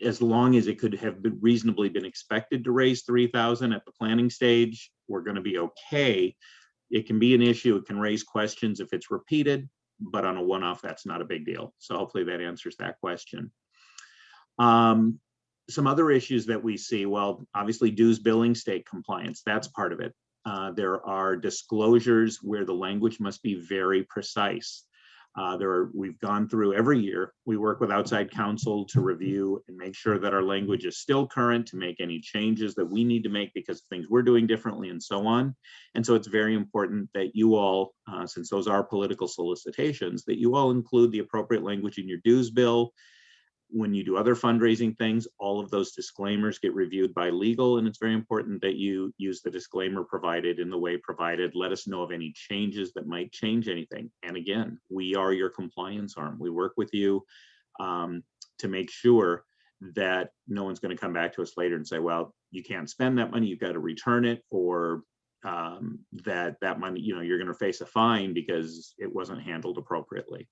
as long as it could have reasonably been expected to raise $3,000 at the planning stage, we're going to be okay. It can be an issue. It can raise questions if it's repeated, but on a one-off, that's not a big deal. So hopefully that answers that question. Some other issues that we see, well, obviously dues billing state compliance, that's part of it. There are disclosures where the language must be very precise. We've gone through every year, we work with outside counsel to review and make sure that our language is still current, to make any changes that we need to make because of things we're doing differently and so on. And so it's very important that you all, since those are political solicitations, that you all include the appropriate language in your dues bill. When you do other fundraising things, all of those disclaimers get reviewed by legal, and it's very important that you use the disclaimer provided in the way provided. Let us know of any changes that might change anything. And again, we are your compliance arm. We work with you to make sure that no one's going to come back to us later and say, well, you can't spend that money, you've got to return it, or that money, you're going to face a fine because it wasn't handled appropriately.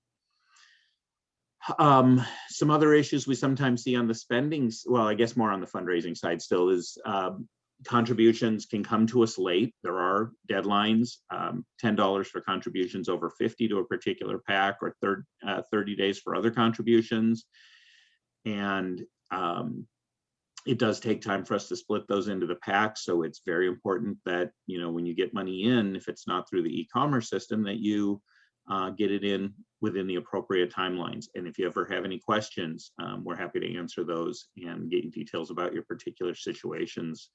Some other issues we sometimes see on the spending, well, I guess more on the fundraising side still, is contributions can come to us late. There are deadlines, $10 for contributions over 50 to a particular PAC, or 30 days for other contributions. And it does take time for us to split those into the PAC. So it's very important that, when you get money in, if it's not through the e-commerce system, that you get it in within the appropriate timelines. And if you ever have any questions, we're happy to answer those and get you details about your particular situations,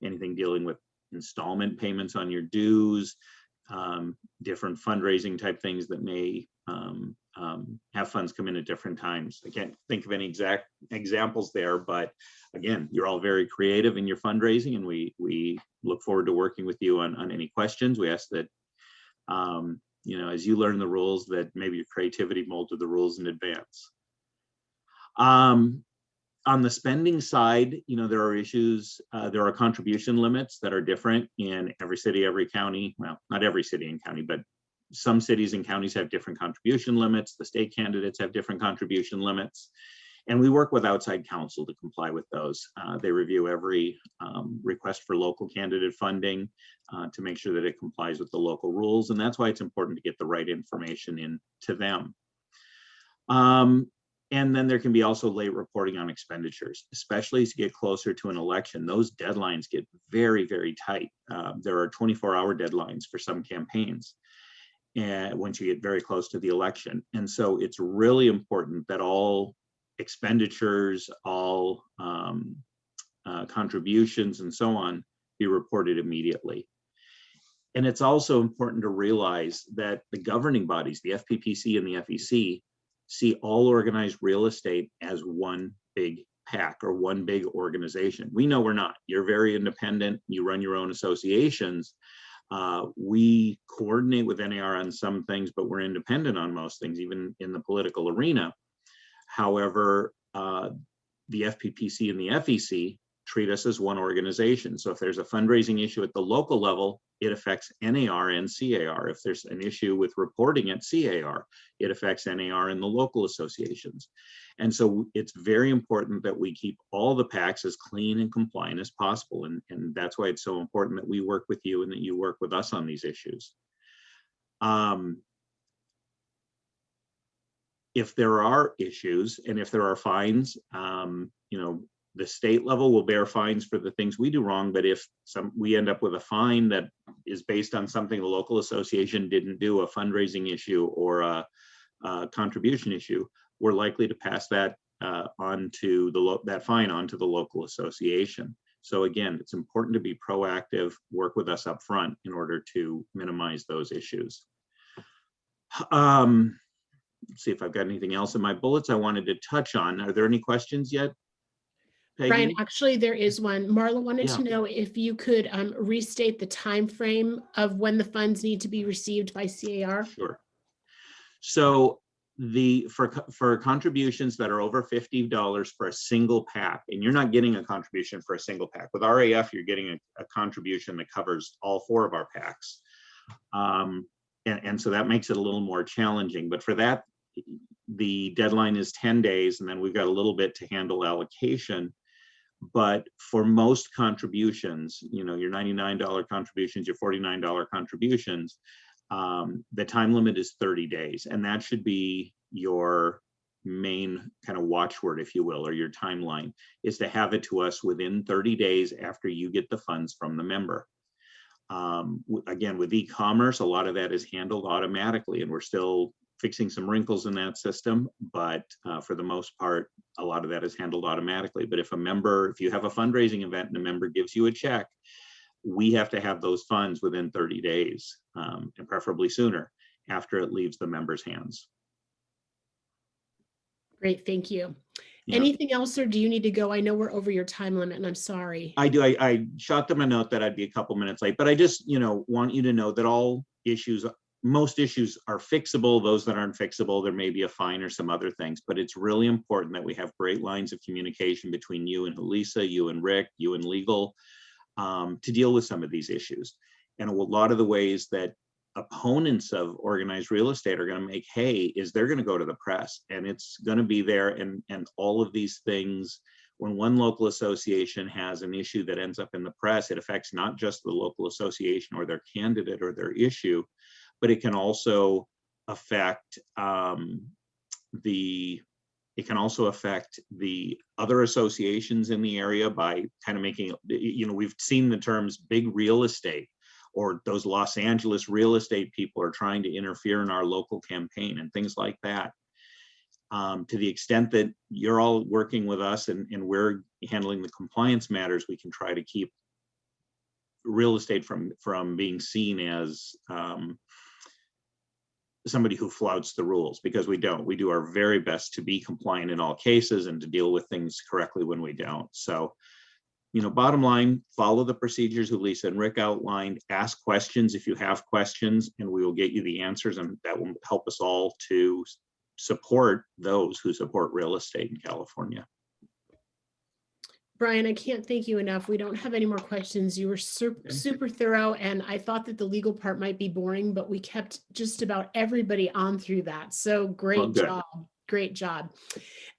anything dealing with installment payments on your dues, different fundraising type things that may have funds come in at different times. I can't think of any exact examples there, but again, you're all very creative in your fundraising, and we look forward to working with you on any questions. We ask that as you learn the rules, that maybe your creativity molded the rules in advance. On the spending side, there are issues. There are contribution limits that are different in every city, every county. Well, not every city and county, but some cities and counties have different contribution limits. The state candidates have different contribution limits. And we work with outside counsel to comply with those. They review every request for local candidate funding to make sure that it complies with the local rules. And that's why it's important to get the right information in to them. And then there can be also late reporting on expenditures, especially as you get closer to an election. Those deadlines get very, very tight. There are 24-hour deadlines for some campaigns, and once you get very close to the election. And so it's really important that all expenditures, all contributions and so on be reported immediately. And it's also important to realize that the governing bodies, the FPPC and the FEC, see all organized real estate as one big PAC or one big organization. We know we're not. You're very independent. You run your own associations. We coordinate with NAR on some things, but we're independent on most things, even in the political arena. However, the FPPC and the FEC treat us as one organization. So if there's a fundraising issue at the local level, it affects NAR and C.A.R. If there's an issue with reporting at C.A.R., it affects NAR and the local associations. And so it's very important that we keep all the PACs as clean and compliant as possible. And that's why it's so important that we work with you and that you work with us on these issues. If there are issues and if there are fines, the state level will bear fines for the things we do wrong, but if we end up with a fine that is based on something the local association didn't do, a fundraising issue or a contribution issue, we're likely to pass that that fine onto the local association. So again, it's important to be proactive, work with us up front in order to minimize those issues. Let's see if I've got anything else in my bullets I wanted to touch on. Are there any questions yet, Peggy? Brian, actually, there is one. Marla wanted to know if you could restate the time frame of when the funds need to be received by C.A.R. Sure. So for contributions that are over $50 for a single PAC, and you're not getting a contribution for a single PAC. With RAF, you're getting a contribution that covers all 4 of our PACs. And so that makes it a little more challenging. But for that, the deadline is 10 days, and then we've got a little bit to handle allocation. But for most contributions, your $99 contributions, your $49 contributions, the time limit is 30 days. And that should be your main kind of watchword, if you will, or your timeline, is to have it to us within 30 days after you get the funds from the member. Again, with e-commerce, a lot of that is handled automatically, and we're still fixing some wrinkles in that system, but for the most part, a lot of that is handled automatically. But if you have a fundraising event and a member gives you a check, we have to have those funds within 30 days, and preferably sooner, after it leaves the member's hands. Great, thank you. Yeah. Anything else, or do you need to go? I know we're over your time limit, and I'm sorry. I do. I shot them a note that I'd be a couple minutes late, but I just, want you to know that most issues are fixable. Those that aren't fixable, there may be a fine or some other things, but it's really important that we have great lines of communication between you and Julissa, you and Rick, you and legal, to deal with some of these issues. And a lot of the ways that opponents of organized real estate are going to make hay is they're going to go to the press, and it's going to be there. And all of these things, when one local association has an issue that ends up in the press, it affects not just the local association or their candidate or their issue, but it can also affect the other associations in the area by kind of making, we've seen the terms big real estate, or those Los Angeles real estate people are trying to interfere in our local campaign and things like that. To the extent that you're all working with us and we're handling the compliance matters, we can try to keep real estate from being seen as somebody who flouts the rules, because we don't. We do our very best to be compliant in all cases and to deal with things correctly when we don't. So, bottom line, follow the procedures Julissa and Rick outlined, ask questions if you have questions, and we will get you the answers, and that will help us all to support those who support real estate in California. Brian, I can't thank you enough. We don't have any more questions. You were super thorough, and I thought that the legal part might be boring, but we kept just about everybody on through that. So great job. Great job.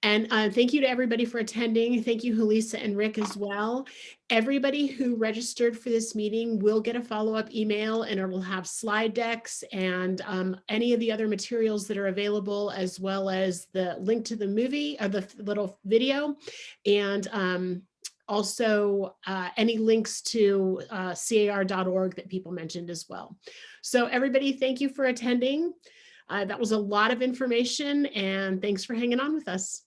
And thank you to everybody for attending. Thank you, Julissa and Rick, as well. Everybody who registered for this meeting will get a follow-up email, and it will have slide decks and any of the other materials that are available, as well as the link to the movie or the little video, and also any links to CAR.org that people mentioned as well. So everybody, thank you for attending. That was a lot of information, and thanks for hanging on with us.